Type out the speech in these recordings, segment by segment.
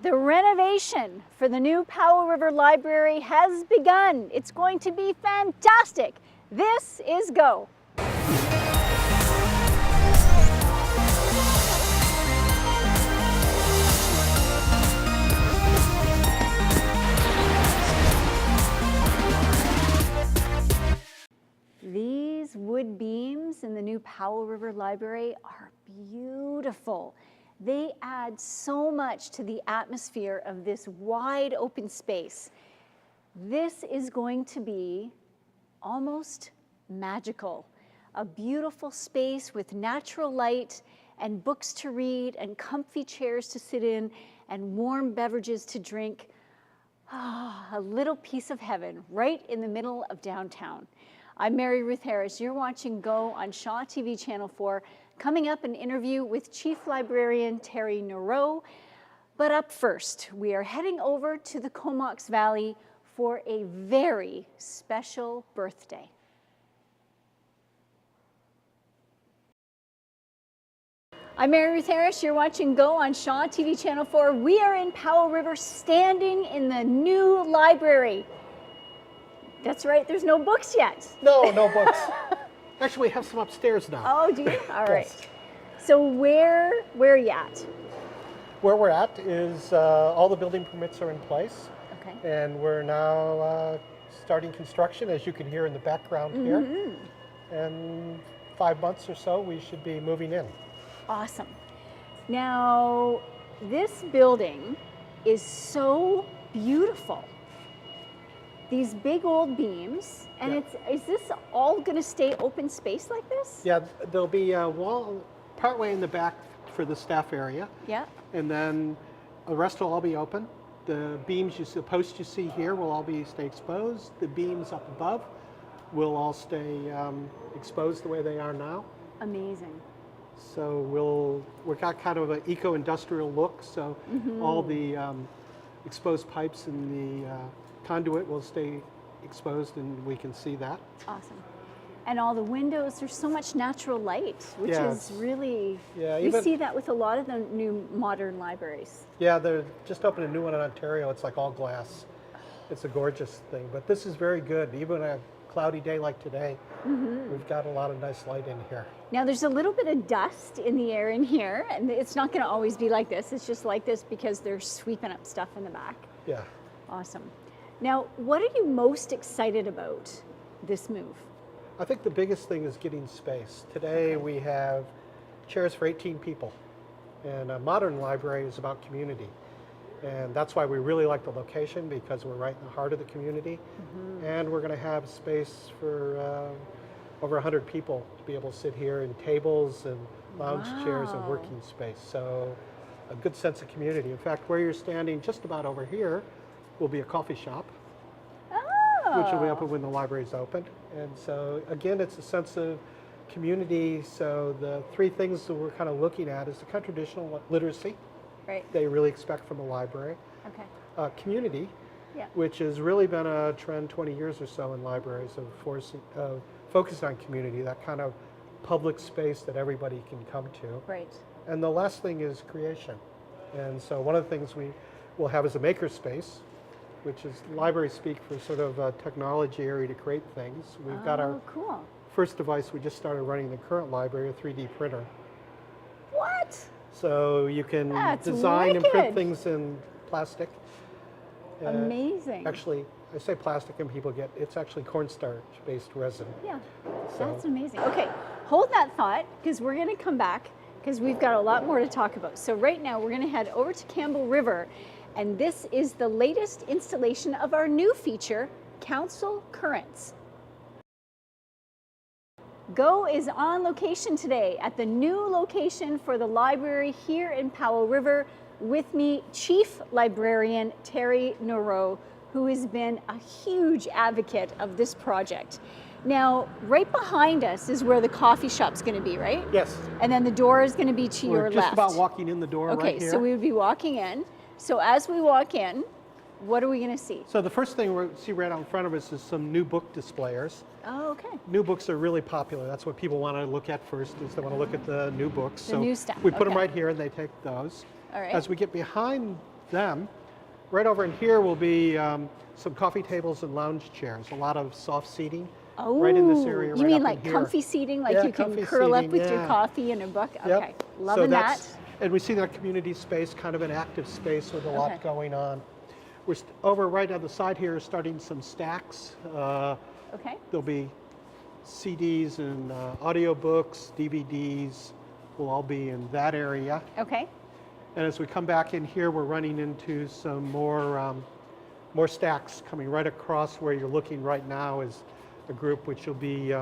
The renovation for the new Powell River Library has begun. It's going to be fantastic. This is Go. These wood beams in the new Powell River Library are beautiful. They add so much to the atmosphere of this wide open space. This is going to be almost magical. A beautiful space with natural light and books to read and comfy chairs to sit in and warm beverages to drink. A little piece of heaven right in the middle of downtown. I'm Ruth Harris. You're watching Go on Shaw TV Channel 4. Coming up, an interview with Chief Librarian Terry Noreault. But up first, we are heading over to the Comox Valley for a very special birthday. I'm Ruth Harris. You're watching Go on Shaw TV Channel 4. We are in Powell River, standing in the new library. That's right, there's no books yet. No books. Actually, we have some upstairs now. Oh, do you? All right. Yes. So where are you at? Where we're at is all the building permits are in place. Okay. And we're now starting construction, as you can hear in the background here. And 5 months or so, we should be moving in. Awesome. Now, this building is so beautiful. These big old beams, and Yeah. is this all going to stay open space like this? Yeah, there'll be a wall partway in the back for the staff area. Yeah. And then the rest will all be open. The beams, the posts you see here will all stay exposed. The beams up above will all stay exposed the way they are now. Amazing. So we've got kind of an eco-industrial look. So all the exposed pipes and the conduit will stay exposed, and we can see that. Awesome. And all the windows, there's so much natural light, which is really, you see that with a lot of the new modern libraries. Yeah, they're just opened a new one in Ontario. It's like all glass. It's a gorgeous thing, but this is very good. Even a cloudy day like today, we've got a lot of nice light in here. Now there's a little bit of dust in the air in here, and it's not going to always be like this. It's just like this because they're sweeping up stuff in the back. Yeah. Awesome. Now, what are you most excited about this move? I think the biggest thing is getting space. Today we have chairs for 18 people, and a modern library is about community. And that's why we really like the location, because we're right in the heart of the community. And we're going to have space for over 100 people to be able to sit here in tables and lounge chairs and working space. So a good sense of community. In fact, where you're standing just about over here will be a coffee shop, which will be open when the library's open. And so again, it's a sense of community. So the three things that we're kind of looking at is the kind of traditional literacy they really expect from a library. Okay. Community, which has really been a trend 20 years or so in libraries of focus on community, that kind of public space that everybody can come to. Right. And the last thing is creation. And so one of the things we will have is a maker space, which is library speak for sort of a technology area to create things. We've got our first device we just started running in the current library, a 3D printer. What? So you can design and print things in plastic. Amazing. Actually, I say plastic and people get, it's actually cornstarch-based resin. Yeah, that's amazing. Okay, hold that thought, because we're going to come back, because we've got a lot more to talk about. So right now we're going to head over to Campbell River, and this is the latest installation of our new feature, Council Currents. Go is on location today at the new location for the library here in Powell River. With me, Chief Librarian Terry Noreault, who has been a huge advocate of this project. Now, right behind us is where the coffee shop's going to be, right? Yes. And then the door is going to be to your left. We're just about walking in the door right here. Okay, so we would be walking in. So as we walk in, what are we going to see? So the first thing we see right out in front of us is some new book displayers. Oh, okay. New books are really popular. That's what people want to look at first, is they want to look at the new books. The new stuff. We put them right here and they take those. All right. As we get behind them. Right over in here will be some coffee tables and lounge chairs, a lot of soft seating right in this area. You right mean up like in here. comfy seating, like Yeah, you can comfy curl up seating, with your yeah. coffee and a book? Yep. Okay, loving that. And we see that community space, kind of an active space with a Okay. lot going on. We're over right on the side here, starting some stacks. Okay, There'll be CDs and audiobooks, DVDs will all be in that area. okay, And as we come back in here, we're running into some more stacks coming right across where you're looking right now is a group which will be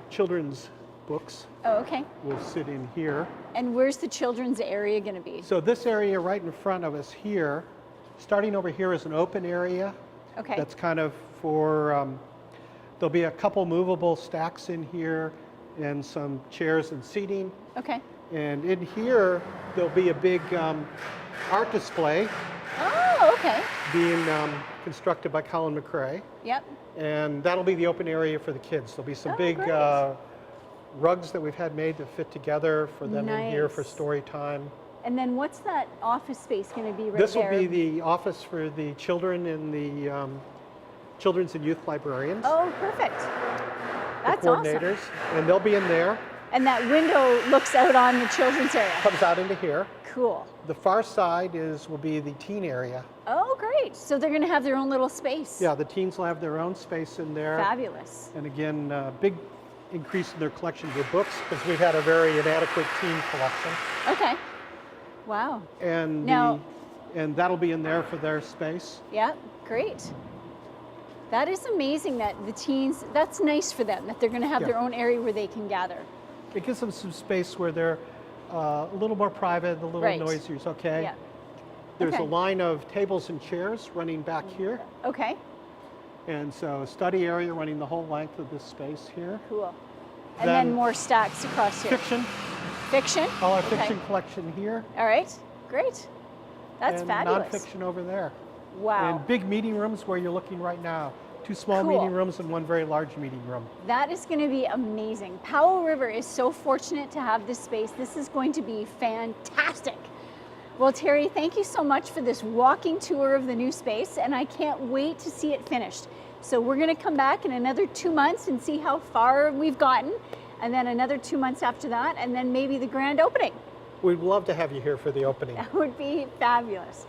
children's books oh, okay. will sit in here. And where's the children's area gonna be? So this area right in front of us here, starting over here is an open area. Okay, That's kind of for, there'll be a couple movable stacks in here and some chairs and seating. okay. And in here, there'll be a big art display Oh, okay, being constructed by Colin McRae. yep, And that'll be the open area for the kids. There'll be some Oh, big great. rugs that we've had made that fit together for them in here for Nice. story time. and then what's that office space gonna be right This will there? be the office for the children and the children's and youth librarians, Oh, perfect. the That's awesome. coordinators. And they'll be in there, And that window looks out on the children's area. comes out into here. Cool. The far side will be the teen area. Oh, great. So they're gonna have their own little space. Yeah, the teens will have their own space in there. Fabulous. And again, big increase in their collections of books because we've had a very inadequate teen collection. Okay. Wow. And Now- and that'll be in there for their space. Yeah, great. That is amazing that the teens, that's nice for them, that they're gonna have Yeah. their own area where they can gather. It gives them some space where they're a little more private, a little Right. noisier. It's okay. Yeah. There's Okay. a line of tables and chairs running back here. Okay, And so a study area running the whole length of this space here. cool. And then Then more stacks across here. Fiction, Fiction? all our Okay. fiction collection here. All right, great. That's and fabulous. nonfiction over there. Wow. And big meeting rooms where you're looking right now. 2 small Cool. meeting rooms and 1 very large meeting room. That is going to be amazing. Powell River is so fortunate to have this space. This is going to be fantastic. Well, Terry, thank you so much for this walking tour of the new space, and I can't wait to see it finished. So we're going to come back in another 2 months and see how far we've gotten, and then another 2 months after that, and then maybe the grand opening. We'd love to have you here for the opening. That would be fabulous.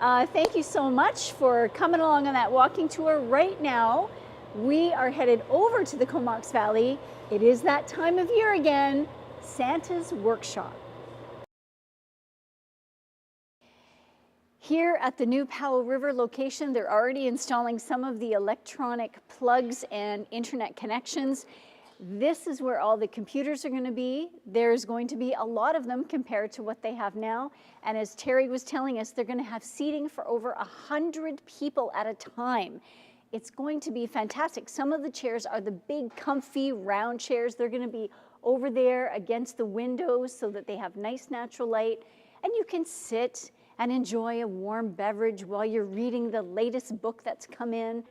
Thank you so much for coming along on that walking tour. Right now, we are headed over to the Comox Valley. It is that time of year again, Santa's Workshop. Here at the new Powell River location, they're already installing some of the electronic plugs and internet connections. This is where all the computers are going to be. There's going to be a lot of them compared to what they have now. And as Terry was telling us, they're going to have seating for over 100 people at a time. It's going to be fantastic. Some of the chairs are the big, comfy, round chairs. They're going to be over there against the windows so that they have nice natural light. And you can sit and enjoy a warm beverage while you're reading the latest book that's come in.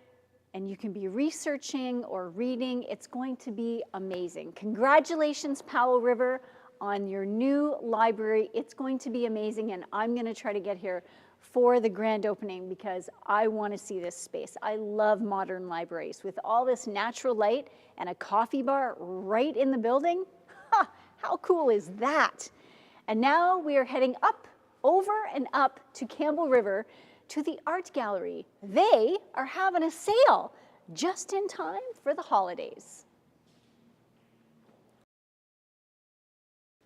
And you can be researching or reading. It's going to be amazing. Congratulations, Powell River, on your new library. It's going to be amazing, and I'm going to try to get here for the grand opening because I want to see this space. I love modern libraries. With all this natural light and a coffee bar right in the building, how cool is that? And now we are heading up, over and up to Campbell River to the art gallery. They are having a sale just in time for the holidays.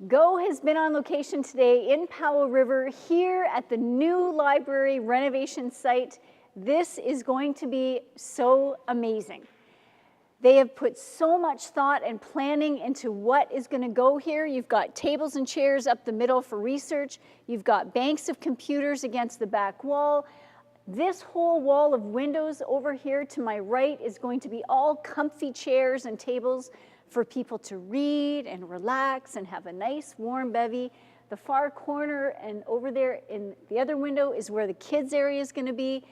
Go has been on location today in Powell River here at the new library renovation site. This is going to be so amazing. They have put so much thought and planning into what is going to go here. You've got tables and chairs up the middle for research. You've got banks of computers against the back wall. This whole wall of windows over here to my right is going to be all comfy chairs and tables for people to read and relax and have a nice warm bevy. The far corner and over there in the other window is where the kids area is going to be.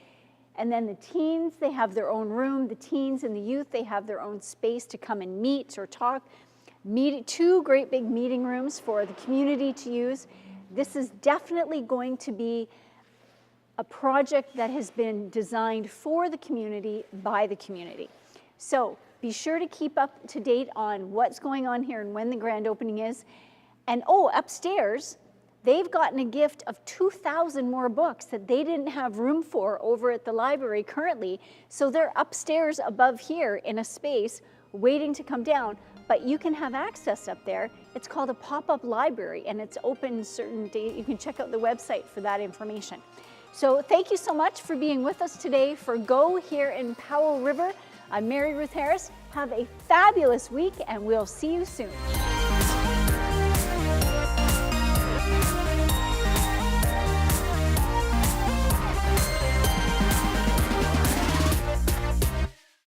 And then the teens, they have their own room. The teens and the youth, they have their own space to come and meet or talk. Two great big meeting rooms for the community to use. This is definitely going to be a project that has been designed for the community by the community. So be sure to keep up to date on what's going on here and when the grand opening is. And oh, upstairs, they've gotten a gift of 2,000 more books that they didn't have room for over at the library currently. So they're upstairs above here in a space waiting to come down, but you can have access up there. It's called a pop-up library, and it's open certain days. You can check out the website for that information. So thank you so much for being with us today for Go here in Powell River. I'm Mary Ruth Harris. Have a fabulous week, and we'll see you soon.